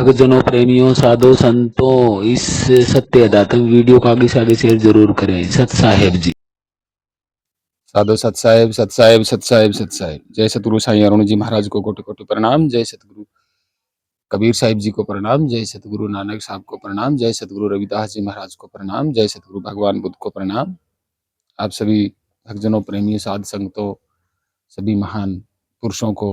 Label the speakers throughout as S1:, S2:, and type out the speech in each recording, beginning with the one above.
S1: भक्तजनों, प्रेमियों, साधु संतों, इस सत्य अध्यात्म वीडियो को आगे से आगे शेयर जरूर करें। सत साहेब जी।
S2: साधु सत साहेब, सत साहेब, सत साहेब, सत साहेब। जय सतगुरु साईं अरुण जी महाराज को कोटि कोटि प्रणाम। जय सतगुरु कबीर साहिब जी को प्रणाम। जय सतगुरु नानक साहब को प्रणाम। जय सतगुरु रविदास जी महाराज को प्रणाम। जय सतगुरु भगवान बुद्ध को प्रणाम। आप सभी भक्तजनों, प्रेमियों, साध संगतों, सभी महान पुरुषों को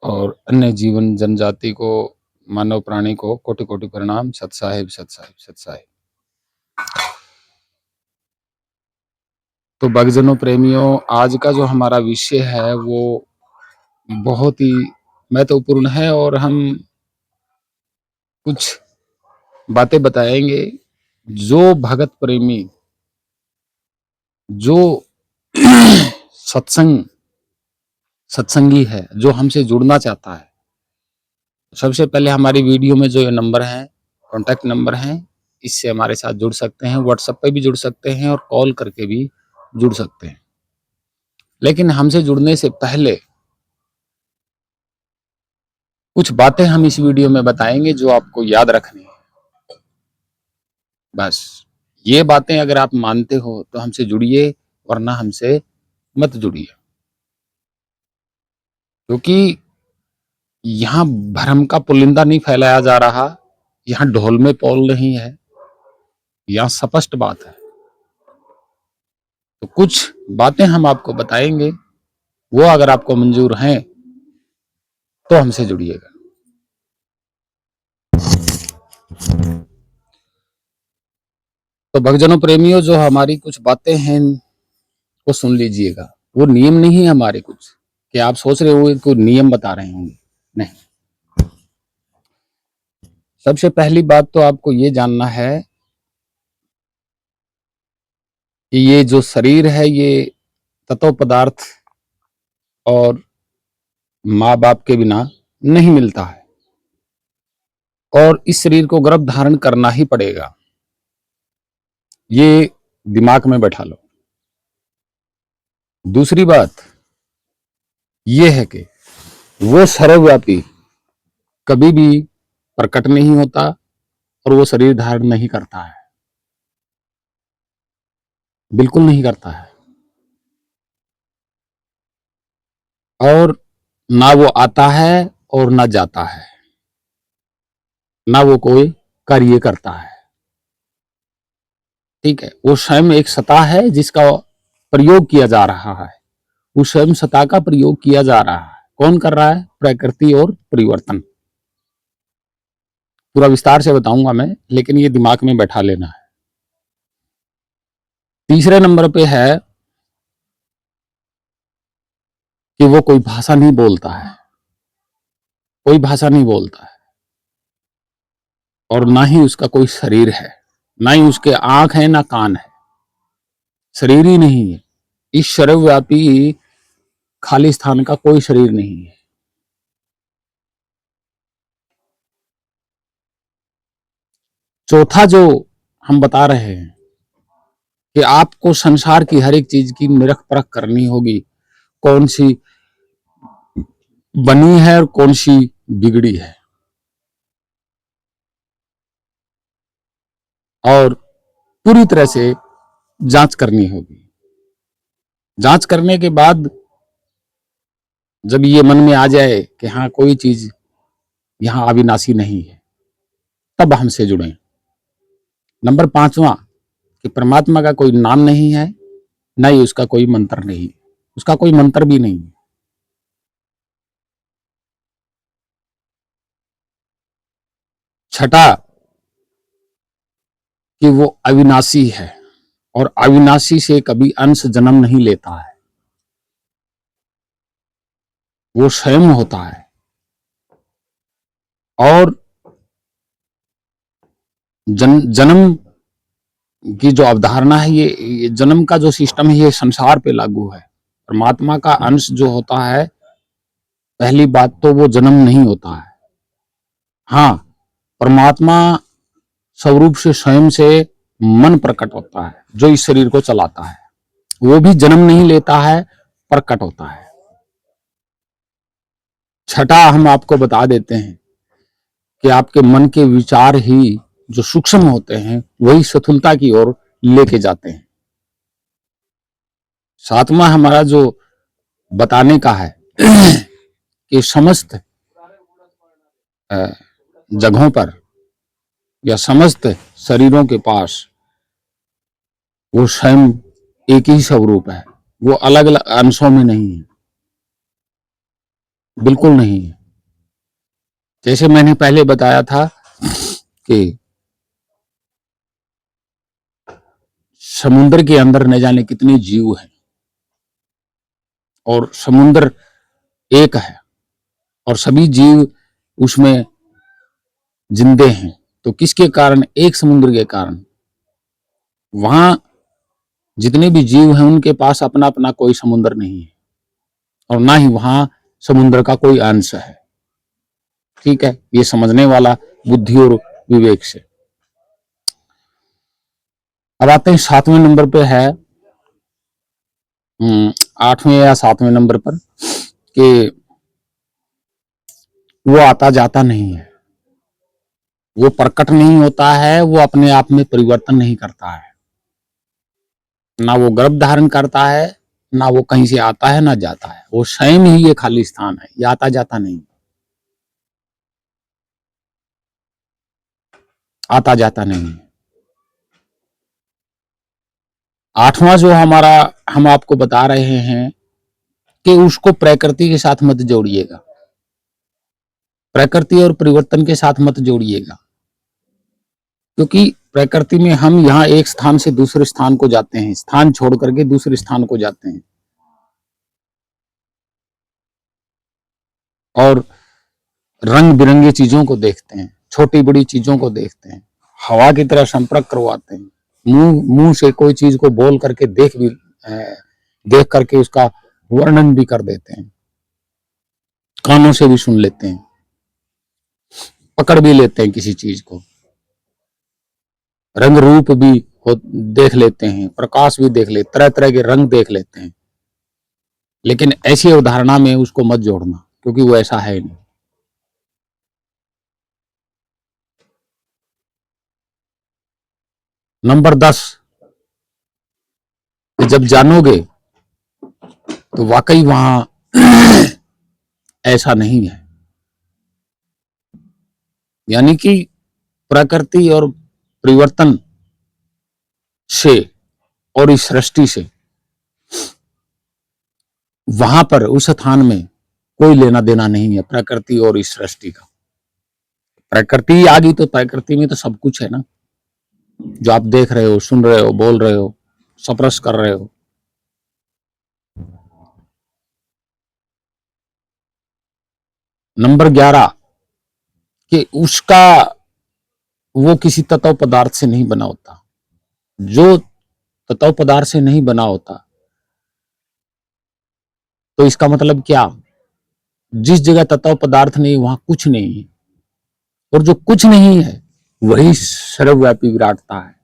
S2: और अन्य जीवन जनजाति को, मानव प्राणी को कोटि कोटि प्रणाम। सत साहेब, सत साहेब, सत साहेब। तो भक्तजनों, प्रेमियों, आज का जो हमारा विषय है वो बहुत ही महत्वपूर्ण है और हम कुछ बातें बताएंगे जो भगत प्रेमी, जो सत्संगी है, जो हमसे जुड़ना चाहता है, सबसे पहले हमारी वीडियो में जो ये नंबर है, कॉन्टैक्ट नंबर है, इससे हमारे साथ जुड़ सकते हैं। व्हाट्सएप पे भी जुड़ सकते हैं और कॉल करके भी जुड़ सकते हैं। लेकिन हमसे जुड़ने से पहले कुछ बातें हम इस वीडियो में बताएंगे जो आपको याद रखनी है। बस ये बातें अगर आप मानते हो तो हमसे जुड़िए, वरना हमसे मत जुड़िए। क्योंकि यहां भ्रम का पुलिंदा नहीं फैलाया जा रहा, यहां ढोल में पौल नहीं है, यहां स्पष्ट बात है। तो कुछ बातें हम आपको बताएंगे, वो अगर आपको मंजूर हैं तो हमसे जुड़िएगा। तो भक्तजनों, प्रेमियों, जो हमारी कुछ बातें हैं वो सुन लीजिएगा। वो नियम नहीं है हमारे कुछ कि आप सोच रहे हो कोई नियम बता रहे होंगे, नहीं। सबसे पहली बात तो आपको ये जानना है कि ये जो शरीर है ये तत्व पदार्थ और माँ बाप के बिना नहीं मिलता है और इस शरीर को गर्भ धारण करना ही पड़ेगा। ये दिमाग में बैठा लो। दूसरी बात ये है कि वो सर्वव्यापी कभी भी प्रकट नहीं होता और वो शरीर धारण नहीं करता है, बिल्कुल नहीं करता है। और ना वो आता है और ना जाता है, ना वो कोई कार्य करता है। ठीक है, वो स्वयं एक सत्ता है जिसका प्रयोग किया जा रहा है। उस स्वयं सत्ता का प्रयोग किया जा रहा है। कौन कर रहा है? प्रकृति और परिवर्तन। पूरा विस्तार से बताऊंगा मैं, लेकिन ये दिमाग में बैठा लेना है। तीसरे नंबर पे है कि वो कोई भाषा नहीं बोलता है, कोई भाषा नहीं बोलता है और ना ही उसका कोई शरीर है, ना ही उसके आंख है, ना कान है, शरीर ही नहीं है। इस सर्वव्यापी खाली स्थान का कोई शरीर नहीं है। चौथा जो हम बता रहे हैं कि आपको संसार की हर एक चीज की निरख परख करनी होगी, कौन सी बनी है और कौन सी बिगड़ी है, और पूरी तरह से जांच करनी होगी। जांच करने के बाद जब ये मन में आ जाए कि हाँ कोई चीज यहां अविनाशी नहीं है, तब हमसे जुड़ें। नंबर पांचवा कि परमात्मा का कोई नाम नहीं है, न ही उसका कोई मंत्र नहीं, उसका कोई मंत्र भी नहीं। छठा कि वो अविनाशी है और अविनाशी से कभी अंश जन्म नहीं लेता है, वो स्वयं होता है। और जन्म की जो अवधारणा है, ये जन्म का जो सिस्टम है ये संसार पे लागू है। परमात्मा का अंश जो होता है, पहली बात तो वो जन्म नहीं होता है। हाँ, परमात्मा स्वरूप से स्वयं से मन प्रकट होता है जो इस शरीर को चलाता है, वो भी जन्म नहीं लेता है, प्रकट होता है। छठा हम आपको बता देते हैं कि आपके मन के विचार ही जो सूक्ष्म होते हैं वही स्थूलता की ओर लेके जाते हैं। सातवां हमारा जो बताने का है कि समस्त जगहों पर या समस्त शरीरों के पास वो स्वयं एक ही स्वरूप है, वो अलग अलग अंशों में नहीं है, बिल्कुल नहीं है। जैसे मैंने पहले बताया था कि समुद्र के अंदर न जाने कितने जीव हैं और समुद्र एक है और सभी जीव उसमें जिंदे हैं, तो किसके कारण? एक समुद्र के कारण। वहां जितने भी जीव हैं उनके पास अपना अपना कोई समुद्र नहीं है और ना ही वहां समुद्र का कोई अंश है। ठीक है, ये समझने वाला बुद्धि और विवेक से। अब आते हैं 7वें नंबर पे है, 8वें या 7वें नंबर पर कि वो आता जाता नहीं है, वो प्रकट नहीं होता है, वो अपने आप में परिवर्तन नहीं करता है, ना वो गर्भ धारण करता है, ना वो कहीं से आता है ना जाता है, वो स्वयं ही ये खाली स्थान है, ये आता जाता नहीं, आता जाता नहीं। 8वां जो हमारा हम आपको बता रहे हैं कि उसको प्रकृति के साथ मत जोड़िएगा, प्रकृति और परिवर्तन के साथ मत जोड़िएगा, क्योंकि प्रकृति में हम यहाँ एक स्थान से दूसरे स्थान को जाते हैं, स्थान छोड़ करके दूसरे स्थान को जाते हैं और रंग बिरंगी चीजों को देखते हैं, छोटी बड़ी चीजों को देखते हैं, हवा की तरह संपर्क करवाते हैं, मुंह से कोई चीज को बोल करके देख करके उसका वर्णन भी कर देते हैं, कानों से भी सुन लेते हैं, पकड़ भी लेते हैं किसी चीज को, रंग रूप भी देख लेते हैं, प्रकाश भी देख लेते, तरह तरह के रंग देख लेते हैं, लेकिन ऐसी अवधारणा में उसको मत जोड़ना, क्योंकि वो ऐसा है नहीं। नंबर 10, जब जानोगे तो वाकई वहां ऐसा नहीं है, यानी कि प्रकृति और परिवर्तन से और इस सृष्टि से वहां पर उस स्थान में कोई लेना देना नहीं है, प्रकृति और इस सृष्टि का। प्रकृति आ गई तो प्रकृति में तो सब कुछ है ना, जो आप देख रहे हो, सुन रहे हो, बोल रहे हो, स्पर्श कर रहे हो। नंबर 11 कि उसका वो किसी तत्व पदार्थ से नहीं बना होता, जो तत्व पदार्थ से नहीं बना होता तो इसका मतलब क्या? जिस जगह तत्व पदार्थ नहीं वहां कुछ नहीं है, और जो कुछ नहीं है वही सर्वव्यापी विराटता है,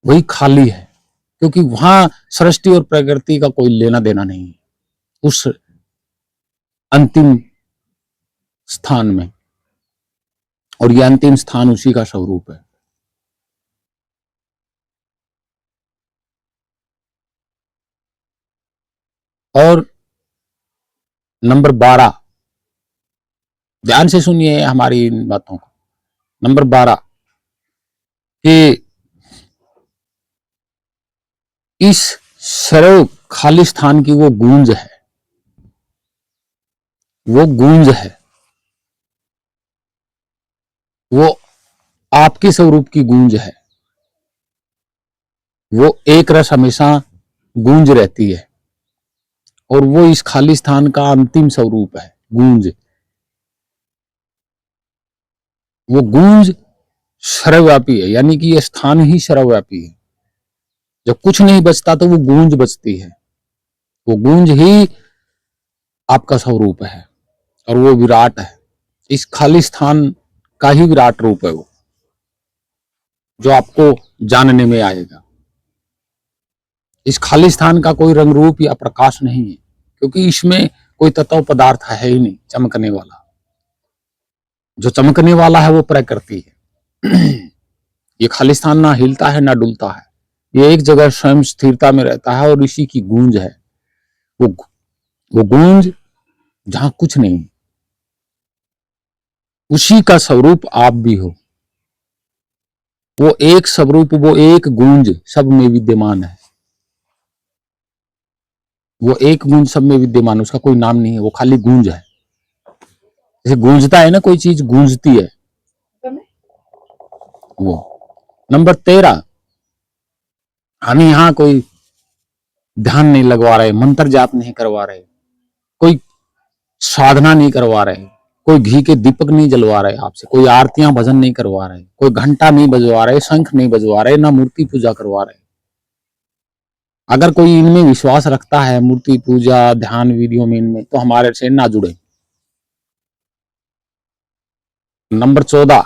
S2: वही खाली है, क्योंकि वहां सृष्टि और प्रकृति का कोई लेना देना नहीं है उस अंतिम स्थान में, और यह अंतिम स्थान उसी का स्वरूप है। और नंबर 12, ध्यान से सुनिए हमारी इन बातों को। नंबर 12 कि इस सर्व खाली स्थान की वो गूंज है, वो गूंज है, वो आपके स्वरूप की गूंज है, वो एक रस हमेशा गूंज रहती है, और वो इस खाली स्थान का अंतिम स्वरूप है, गूंज। वो गूंज सर्वव्यापी है, यानी कि ये स्थान ही सर्वव्यापी है। जब कुछ नहीं बचता तो वो गूंज बचती है, वो गूंज ही आपका स्वरूप है और वो विराट है। इस खाली स्थान का ही विराट रूप है वो, जो आपको जानने में आएगा। इस खाली स्थान का कोई रंग रूप या प्रकाश नहीं है, क्योंकि इसमें कोई तत्व पदार्थ है ही नहीं चमकने वाला। जो चमकने वाला है वो प्रकृति है। ये खालिस्तान ना हिलता है ना डुलता है, ये एक जगह स्वयं स्थिरता में रहता है और इसी की गूंज है। वो वो गूंज जहां कुछ नहीं, उसी का स्वरूप आप भी हो। वो एक स्वरूप, वो एक गूंज सब में विद्यमान है। वो एक गूंज सब में विद्यमान, उसका कोई नाम नहीं है, वो खाली गूंज है। जैसे गूंजता है ना, कोई चीज गूंजती है वो। नंबर 13, हम यहाँ कोई ध्यान नहीं लगवा रहे, मंत्र जाप नहीं करवा रहे, कोई साधना नहीं करवा रहे, कोई घी के दीपक नहीं जलवा रहे आपसे, कोई आरतियां भजन नहीं करवा रहे, कोई घंटा नहीं बजवा रहे, शंख नहीं बजवा रहे, ना मूर्ति पूजा करवा रहे। अगर कोई इनमें विश्वास रखता है, मूर्ति पूजा ध्यान विधियों में, इनमें, तो हमारे से ना जुड़े। नंबर 14,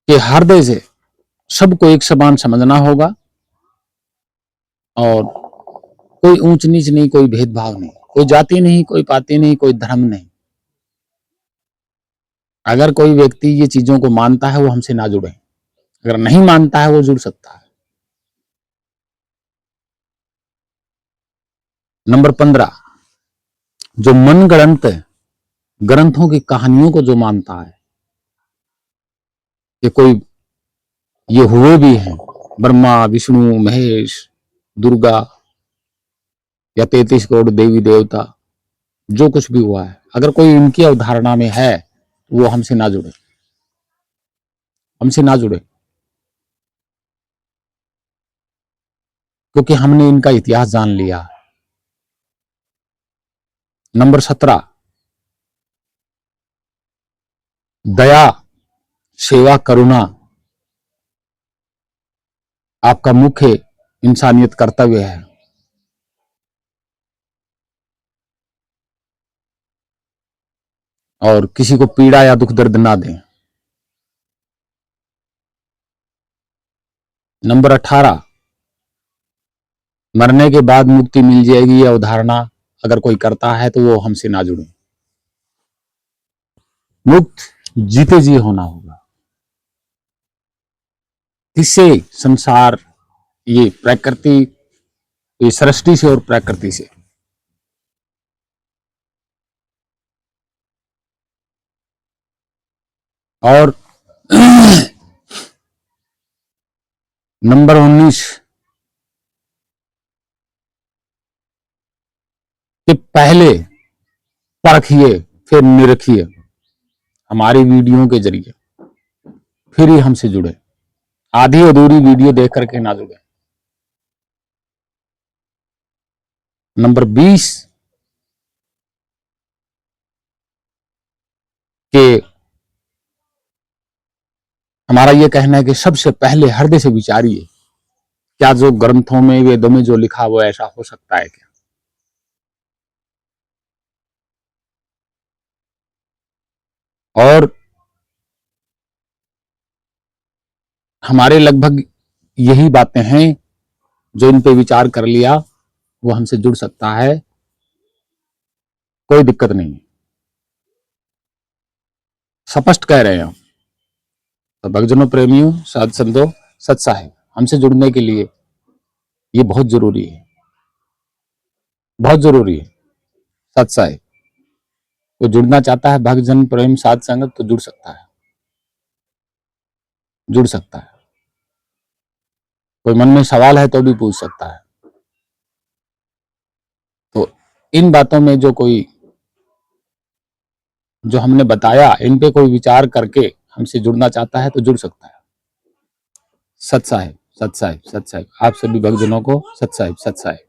S2: कि हृदय से सबको एक समान समझना होगा और कोई ऊंच नीच नहीं, कोई भेदभाव नहीं, कोई जाति नहीं, कोई पाति नहीं, कोई धर्म नहीं। अगर कोई व्यक्ति ये चीजों को मानता है वो हमसे ना जुड़े, अगर नहीं मानता है वो जुड़ सकता है। नंबर 15, जो मनगढ़ंत ग्रंथों की कहानियों को जो मानता है कि कोई ये हुए भी हैं, ब्रह्मा विष्णु महेश दुर्गा या 33 करोड़ देवी देवता, जो कुछ भी हुआ है, अगर कोई इनकी अवधारणा में है तो वो हमसे ना जुड़े, हमसे ना जुड़े, क्योंकि हमने इनका इतिहास जान लिया। नंबर 17, दया सेवा करुणा आपका मुख्य इंसानियत कर्तव्य है। और किसी को पीड़ा या दुख दर्द ना दें। नंबर 18, मरने के बाद मुक्ति मिल जाएगी, यह अवधारणा अगर कोई करता है तो वो हमसे ना जुड़े। मुक्त जीते जी होना होगा, इससे संसार, ये प्रकृति, ये सृष्टि से और प्रकृति से। और नंबर 19, कि पहले परखिए फिर निरखिए हमारी वीडियो के जरिए, फिर ही हमसे जुड़े। आधी अधूरी वीडियो देख करके ना जुड़े। नंबर 20, कि हमारा यह कहना है कि सबसे पहले हृदय से विचारिए, क्या जो ग्रंथों में वेदों में जो लिखा वो ऐसा हो सकता है क्या? और हमारे लगभग यही बातें हैं, जो इन पे विचार कर लिया वो हमसे जुड़ सकता है, कोई दिक्कत नहीं। स्पष्ट कह रहे हैं। तो भक्तजनों, प्रेमियों, साध संतों, सत साहिब, हमसे जुड़ने के लिए ये बहुत जरूरी है, बहुत जरूरी है। सत साहिब वो जुड़ना चाहता है, भक्तजन प्रेम साध संगत, तो जुड़ सकता है, जुड़ सकता है। कोई मन में सवाल है तो भी पूछ सकता है। तो इन बातों में जो हमने बताया, इन पे कोई विचार करके हमसे जुड़ना चाहता है तो जुड़ सकता है। सत साहिब, सत साहिब, सत साहिब, आप सभी भक्तजनों को सत साहिब, सत साहिब।